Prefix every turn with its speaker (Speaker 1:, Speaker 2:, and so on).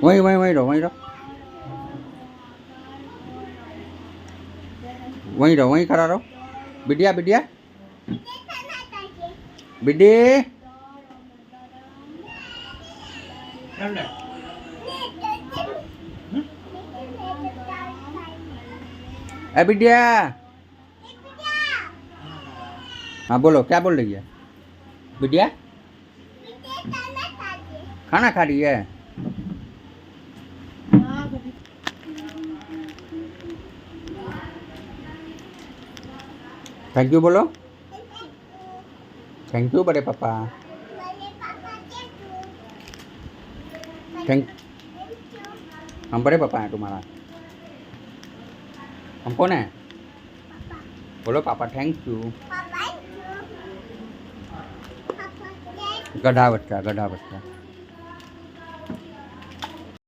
Speaker 1: वहीं वहीं वहीं रहो वहीं रहो वहीं रहो वहीं खड़ा रहो। बिटिया बिटिया बिड्डी ए बिटिया। हाँ बोलो क्या बोल रही है बिटिया? खाना खा रही है? थैंक यू बोलो। थैंक यू बड़े पापा। थैंक हम बड़े पापा हैं तुम्हारा। हम कौन है? बोलो पापा थैंक यू। गधा बच्चा गधा बच्चा।